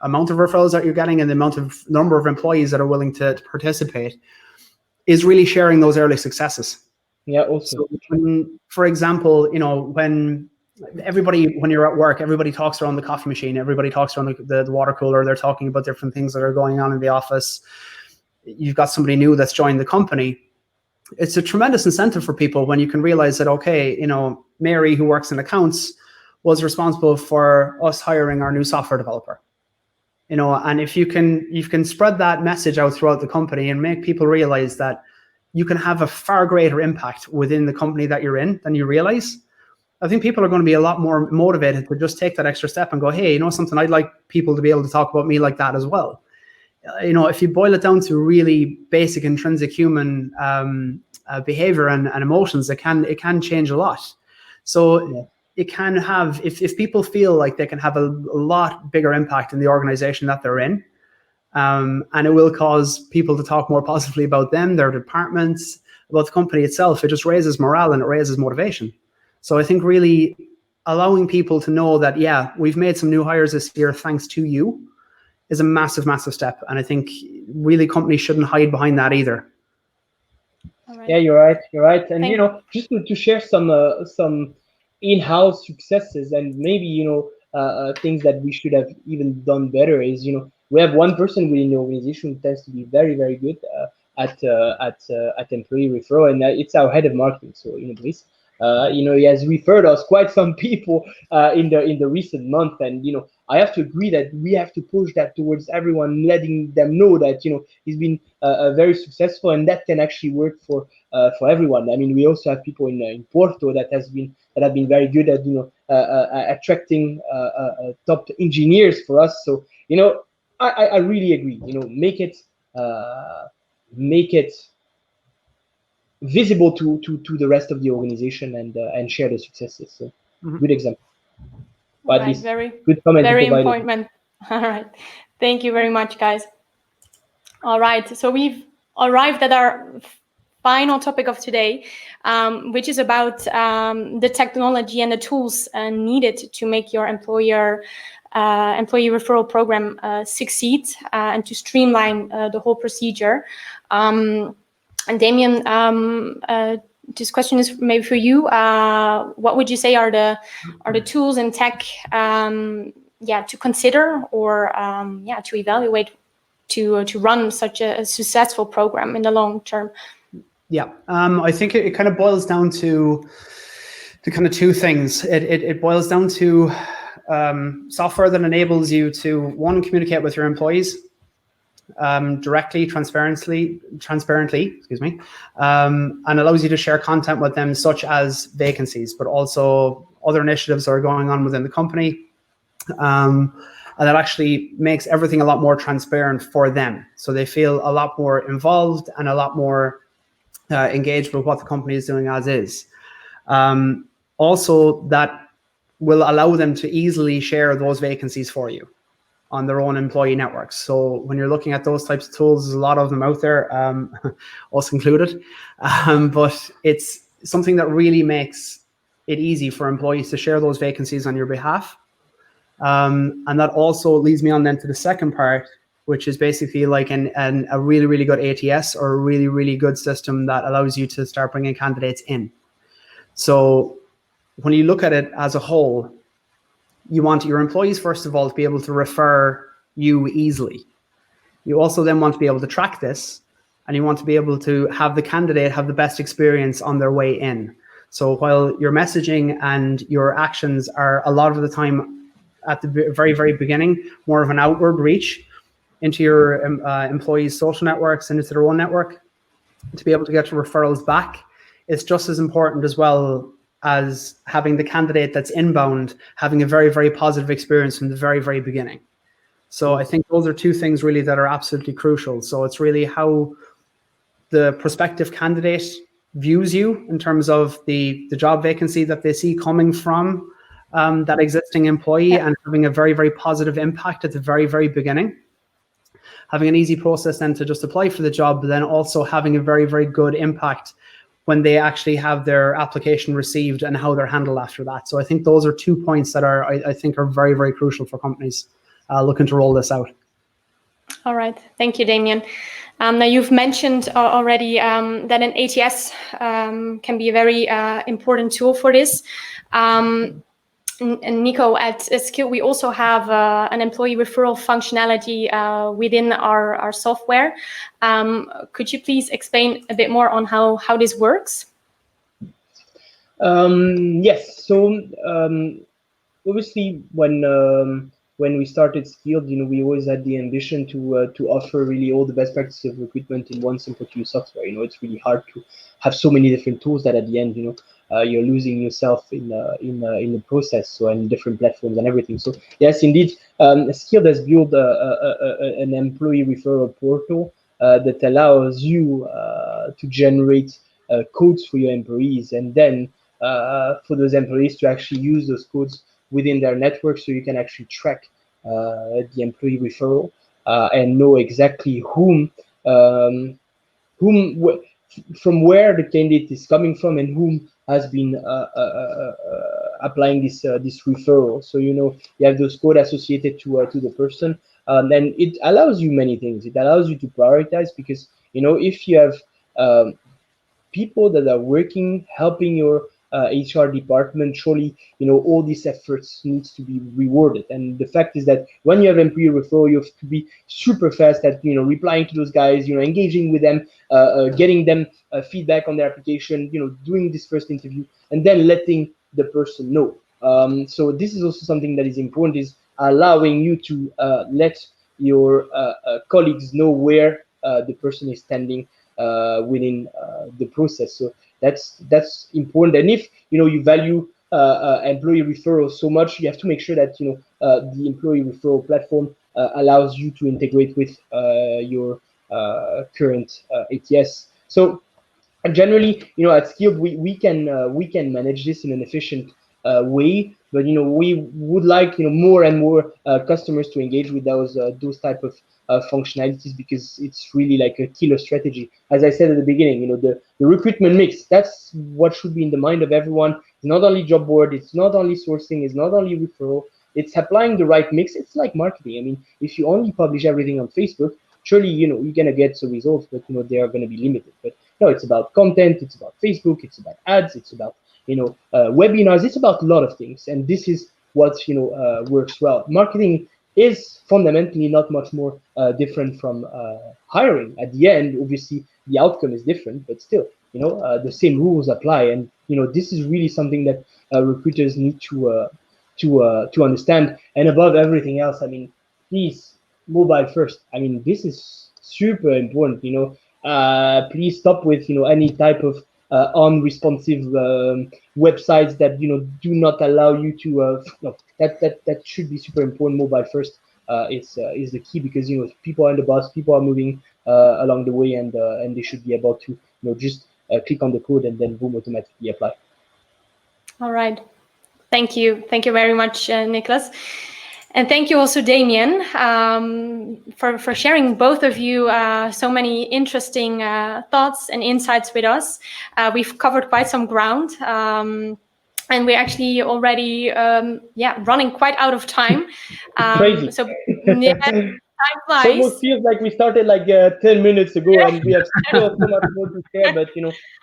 Speaker 2: amount of referrals that you're getting and the number of employees that are willing to participate is really sharing those early successes.
Speaker 3: Yeah. Also,
Speaker 2: so for example, when you're at work, everybody talks around the coffee machine, everybody talks around the water cooler, they're talking about different things that are going on in the office. You've got somebody new that's joined the company. It's a tremendous incentive for people when you can realize that, okay, Mary, who works in accounts, was responsible for us hiring our new software developer. And if you can spread that message out throughout the company and make people realize that you can have a far greater impact within the company that you're in than you realize, I think people are going to be a lot more motivated to just take that extra step and go, hey, you know something, I'd like people to be able to talk about me like that as well. You know, if you boil it down to really basic intrinsic human behavior and emotions, it can change a lot. So it can have, if people feel like they can have a lot bigger impact in the organization that they're in, and it will cause people to talk more positively about them, their departments, about the company itself. It just raises morale and it raises motivation. So I think really allowing people to know that, yeah, we've made some new hires this year thanks to you, is a massive, massive step. And I think really companies shouldn't hide behind that either.
Speaker 1: Right.
Speaker 3: Yeah, you're right. And you know, just to share some in-house successes and maybe things that we should have even done better is, you know, we have one person within the organization who tends to be very, very good at employee referral, and it's our head of marketing. So, you know, Brice, he has referred us quite some people in the recent month, and you know, I have to agree that we have to push that towards everyone, letting them know that, you know, he's been very successful, and that can actually work for everyone. I mean, we also have people in Porto that have been very good at, you know, attracting top engineers for us. So, you know, I really agree. You know, make it visible to the rest of the organization and share the successes. So, good example. But
Speaker 1: Right, very
Speaker 3: good comment.
Speaker 1: Very important. All right, thank you very much, guys. All right, so we've arrived at our final topic of today, which is about the technology and the tools needed to make your employee referral program succeed and to streamline the whole procedure. And Damien, this question is maybe for you. What would you say are the tools and tech, to consider or to evaluate to run such a successful program in the long term?
Speaker 2: Yeah, I think it kind of boils down to kind of two things. It boils down to software that enables you to, one, communicate with your employees directly, transparently, and allows you to share content with them, such as vacancies, but also other initiatives that are going on within the company. And that actually makes everything a lot more transparent for them. So they feel a lot more involved and a lot more engaged with what the company is doing as is. Also, that will allow them to easily share those vacancies for you on their own employee networks. So when you're looking at those types of tools, there's a lot of them out there, us included. But it's something that really makes it easy for employees to share those vacancies on your behalf. And that also leads me on then to the second part, which is basically like a really, really good ATS or a really, really good system that allows you to start bringing candidates in. So when you look at it as a whole, you want your employees, first of all, to be able to refer you easily. You also then want to be able to track this, and you want to be able to have the candidate have the best experience on their way in. So while your messaging and your actions are a lot of the time at the very, very beginning, more of an outward reach into your employees' social networks and into their own network, to be able to get to referrals back, it's just as important as well as having the candidate that's inbound having a very, very positive experience from the very, very beginning. So I think those are two things really that are absolutely crucial. So it's really how the prospective candidate views you in terms of the job vacancy that they see coming from that existing employee, and having a very, very positive impact at the very, very beginning. Having an easy process then to just apply for the job, but then also having a very, very good impact when they actually have their application received and how they're handled after that. So I think those are 2 points that I think are very, very crucial for companies looking to roll this out.
Speaker 1: All right, thank you, Damien. Now you've mentioned already that an ATS can be a very important tool for this. And Nico, at Skill, we also have an employee referral functionality within our software. Could you please explain a bit more on how this works?
Speaker 3: Yes. So obviously, when we started Skilled, we always had the ambition to offer really all the best practices of recruitment in one simple to use software. It's really hard to have so many different tools that at the end, you're losing yourself in the process. So, and different platforms and everything. So yes, indeed, Skilled has built an employee referral portal that allows you to generate codes for your employees, and then for those employees to actually use those codes within their network, so you can actually track the employee referral and know exactly from where the candidate is coming from and whom has been applying this referral. So you have those code associated to the person, and it allows you many things. It allows you to prioritize, because if you have people that are working, helping your HR department, surely all these efforts needs to be rewarded. And the fact is that when you have employee referral, you have to be super fast at replying to those guys, engaging with them, getting them feedback on their application, doing this first interview, and then letting the person know. So this is also something that is important, is allowing you to let your colleagues know where the person is standing within the process. So that's important. And if you value employee referrals so much, you have to make sure that the employee referral platform allows you to integrate with your current ATS. So generally, at Skilled, we can manage this in an efficient way, but we would like more and more customers to engage with those type of functionalities, because it's really like a killer strategy. As I said at the beginning, the recruitment mix, that's what should be in the mind of everyone. It's not only job board, it's not only sourcing, it's not only referral, it's applying the right mix. It's like marketing. I mean, if you only publish everything on Facebook, surely you're gonna get some results, but they are gonna be limited. But no, it's about content, it's about Facebook, it's about ads, it's about webinars, it's about a lot of things, and this is what works well. Marketing is fundamentally not much more different from hiring. At the end, obviously, the outcome is different, but still, the same rules apply. And this is really something that recruiters need to understand. And above everything else, I mean, please, mobile first. I mean, this is super important. Please stop with any type of unresponsive websites that do not allow you to. That should be super important. Mobile first is the key, because people are on the bus, people are moving along the way, and they should be able to just click on the code and then boom, automatically apply.
Speaker 1: All right. Thank you very much, Nicholas. And thank you also, Damien, for sharing, both of you, so many interesting thoughts and insights with us. We've covered quite some ground, and we're actually already running quite out of time.
Speaker 3: Crazy.
Speaker 1: So yeah, time flies.
Speaker 3: It almost feels like we started like 10 minutes ago, and we have still so much more to share. But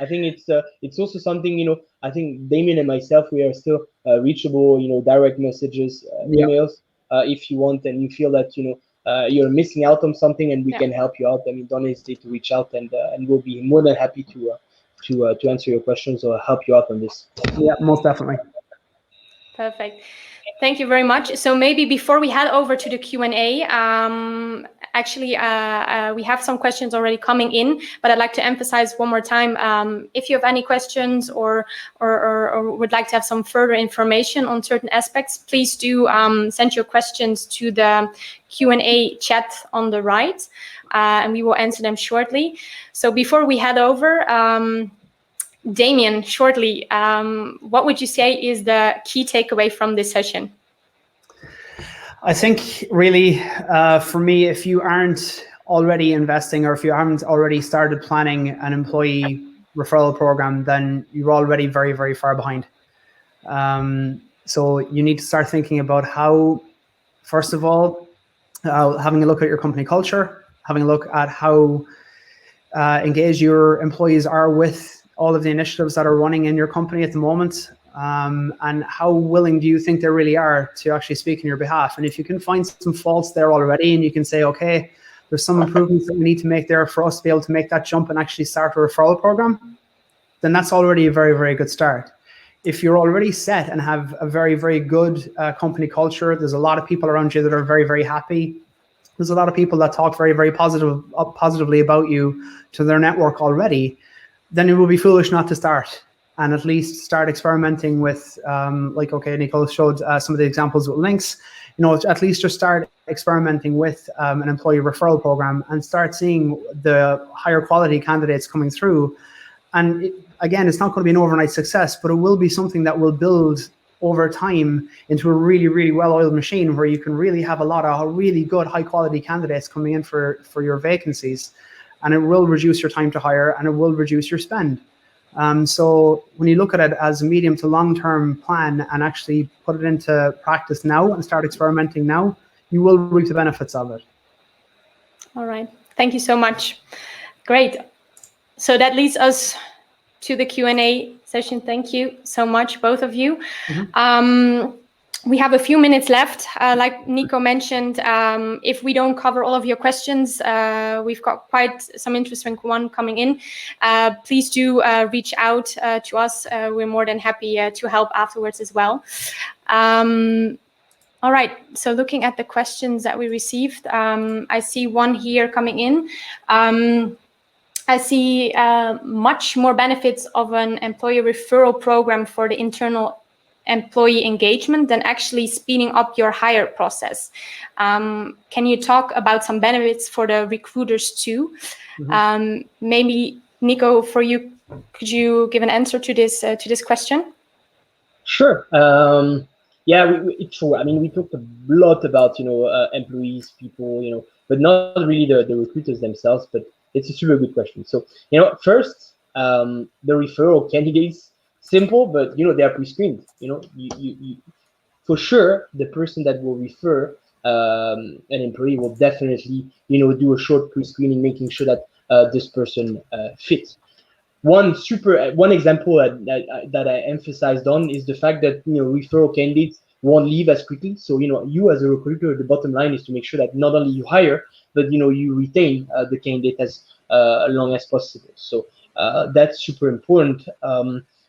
Speaker 3: I think it's also something I think Damien and myself, we are still reachable. Direct messages, emails. If you want and you feel that you're missing out on something and we can help you out, I mean, don't hesitate to reach out, and we'll be more than happy to answer your questions or help you out on this.
Speaker 2: Yeah, most definitely.
Speaker 1: Perfect. Thank you very much. So maybe before we head over to the Q&A, actually, we have some questions already coming in, but I'd like to emphasize one more time, if you have any questions or would like to have some further information on certain aspects, please do send your questions to the Q&A chat on the right, and we will answer them shortly. So before we head over, Damien, shortly, what would you say is the key takeaway from this session?
Speaker 2: I think really, for me, if you aren't already investing, or if you haven't already started planning an employee referral program, then you're already very, very far behind. So you need to start thinking about how, first of all, having a look at your company culture, having a look at how engaged your employees are with all of the initiatives that are running in your company at the moment, and how willing do you think they really are to actually speak on your behalf. And if you can find some faults there already, and you can say, okay, there's some improvements that we need to make there for us to be able to make that jump and actually start a referral program, then that's already a very, very good start. If you're already set and have a very, very good company culture, there's a lot of people around you that are very, very happy. There's a lot of people that talk very, very positively about you to their network already, then it will be foolish not to start. and at least start experimenting with, like, okay, Nicole showed some of the examples with links, at least just start experimenting with an employee referral program and start seeing the higher quality candidates coming through. And again, it's not going to be an overnight success, but it will be something that will build over time into a really, really well-oiled machine where you can really have a lot of really good, high-quality candidates coming in for your vacancies. And it will reduce your time to hire, and it will reduce your spend. So when you look at it as a medium to long-term plan and actually put it into practice now and start experimenting now, you will reap the benefits of it.
Speaker 1: All right. Thank you so much. Great. So that leads us to the Q&A session. Thank you so much, both of you. We have a few minutes left. Like Nico mentioned, if we don't cover all of your questions, we've got quite some interesting one coming in. Please do reach out to us. We're more than happy to help afterwards as well. All right, so looking at the questions that we received, I see one here coming in. I see much more benefits of an employee referral program for the internal employee engagement than actually speeding up your hire process. Can you talk about some benefits for the recruiters too? Maybe Nico, for you, could you give an answer to this question?
Speaker 3: Sure. Yeah, it's true. I mean, we talked a lot about employees, people, but not really the recruiters themselves. But it's a super good question. So first, the referral candidates, simple, but they are pre-screened. You for sure the person that will refer an employee will definitely do a short pre-screening, making sure that this person fits. One example that I emphasized on is the fact that referral candidates won't leave as quickly. So you as a recruiter, the bottom line is to make sure that not only you hire, but you retain the candidate as long as possible. So that's super important.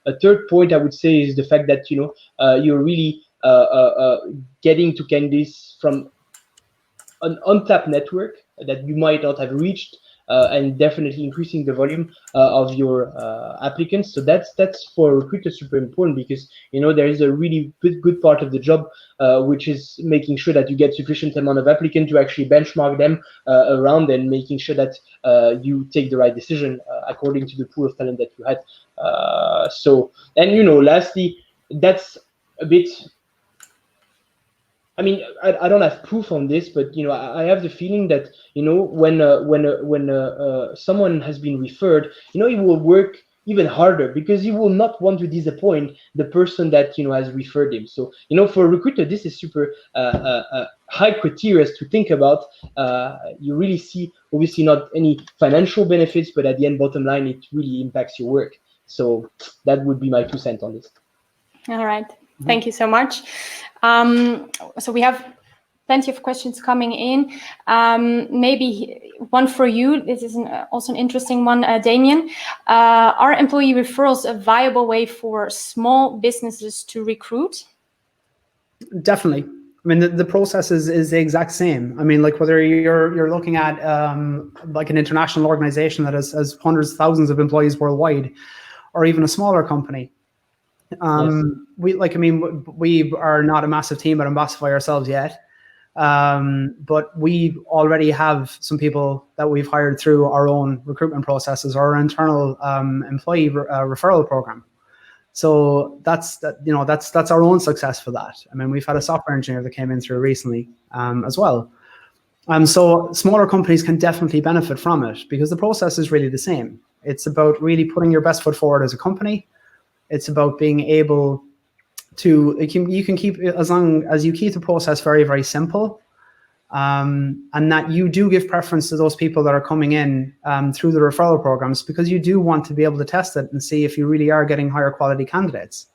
Speaker 3: A third point I would say is the fact that you're really getting to candidates from an untapped network that you might not have reached. And definitely increasing the volume of your applicants. So that's for recruiters super important, because there is a really good part of the job which is making sure that you get sufficient amount of applicants to actually benchmark them around, and making sure that you take the right decision according to the pool of talent that you had. Lastly, that's a bit. I mean, I don't have proof on this, but I have the feeling that when someone has been referred, he will work even harder, because he will not want to disappoint the person that has referred him. So for a recruiter, this is super high criteria to think about. You really see obviously not any financial benefits, but at the end, bottom line, it really impacts your work. So that would be my 2 cents on this.
Speaker 1: All right. Thank you so much. So we have plenty of questions coming in. Maybe one for you. This is also an interesting one, Damien. Are employee referrals a viable way for small businesses to recruit?
Speaker 2: Definitely. I mean, the process is the exact same. I mean, like whether you're looking at like an international organization that has hundreds of thousands of employees worldwide, or even a smaller company.
Speaker 3: Yes.
Speaker 2: We are not a massive team at Ambassadify ourselves yet, but we already have some people that we've hired through our own recruitment processes, or our internal employee referral program. So that's our own success for that. I mean, we've had a software engineer that came in through recently as well. So smaller companies can definitely benefit from it, because the process is really the same. It's about really putting your best foot forward as a company. It's about being able to, you can keep, as long as you keep the process very, very simple, and that you do give preference to those people that are coming in through the referral programs, because you do want to be able to test it and see if you really are getting higher quality candidates.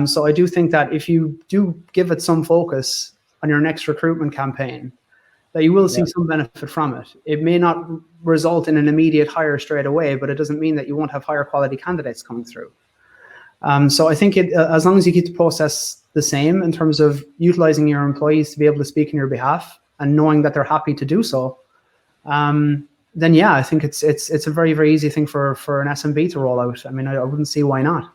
Speaker 2: So I do think that if you do give it some focus on your next recruitment campaign, that you will see some benefit from it. It may not result in an immediate hire straight away, but it doesn't mean that you won't have higher quality candidates coming through. So I think as long as you keep the process the same in terms of utilizing your employees to be able to speak on your behalf and knowing that they're happy to do so, then yeah, I think it's a very, very easy thing for an SMB to roll out. I mean, I wouldn't see why not.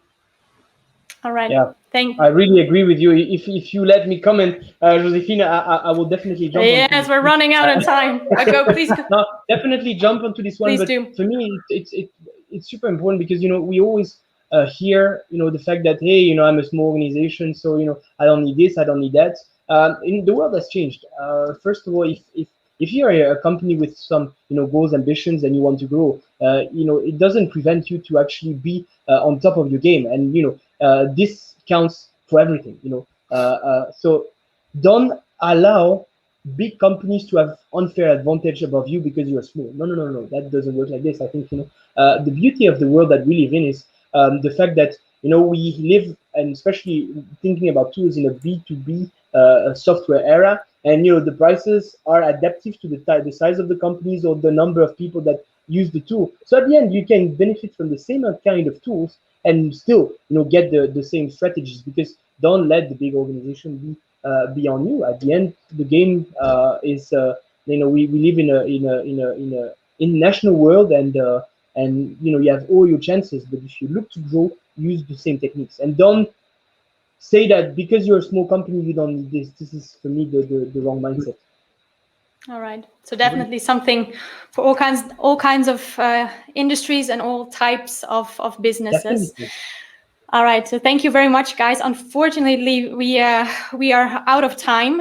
Speaker 1: All right.
Speaker 3: Yeah.
Speaker 1: Thank
Speaker 3: I really agree with you. If you let me comment, Josephine, I will definitely jump on.
Speaker 1: Yes, we're running out of time. Go, please.
Speaker 3: No, definitely jump onto this one.
Speaker 1: Please
Speaker 3: But
Speaker 1: do.
Speaker 3: for me, it's super important because we always hear the fact that, hey, I'm a small organization, so I don't need this, I don't need that. In the world has changed. First of all, if you're a company with some goals, ambitions, and you want to grow, it doesn't prevent you to actually be on top of your game, and this counts for everything. So don't allow big companies to have unfair advantage above you because you're small. No, no, no, no. That doesn't work like this. I think the beauty of the world that we live in is the fact that we live, and especially thinking about tools in a B2B software era, and the prices are adaptive to the size of the companies or the number of people that use the tool. So at the end, you can benefit from the same kind of tools and still get the same strategies, because don't let the big organization be on you. At the end, the game is we live in a international world, and you have all your chances. But if you look to grow, use the same techniques, and don't say that because you're a small company you don't need this. This is for me the wrong mindset.
Speaker 1: All right. So definitely something for all kinds of industries and all types of businesses.
Speaker 3: Definitely.
Speaker 1: All right. So thank you very much, guys. Unfortunately, we are out of time.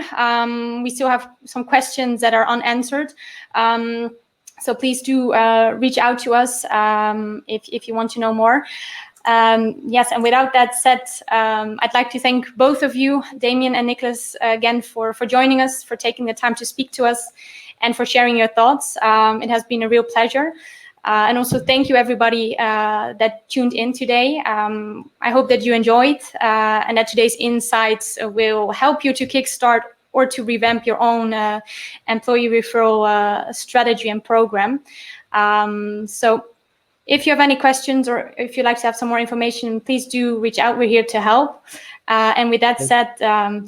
Speaker 1: We still have some questions that are unanswered. So please do reach out to us if you want to know more. Yes, and without that said, I'd like to thank both of you, Damien and Nicholas, again for joining us, for taking the time to speak to us, and for sharing your thoughts. It has been a real pleasure. And also thank you everybody that tuned in today. I hope that you enjoyed and that today's insights will help you to kickstart or to revamp your own employee referral strategy and program. So if you have any questions or if you'd like to have some more information, please do reach out. We're here to help. And with that said,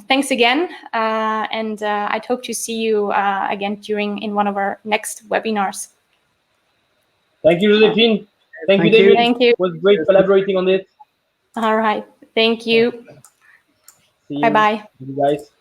Speaker 1: thanks again. And I'd hope to see you again in one of our next webinars.
Speaker 3: Thank you, Josephine. Thank you, David.
Speaker 1: Thank you.
Speaker 3: It was great collaborating on this.
Speaker 1: All right. Thank you.
Speaker 3: See you.
Speaker 1: Bye-bye.
Speaker 3: You guys.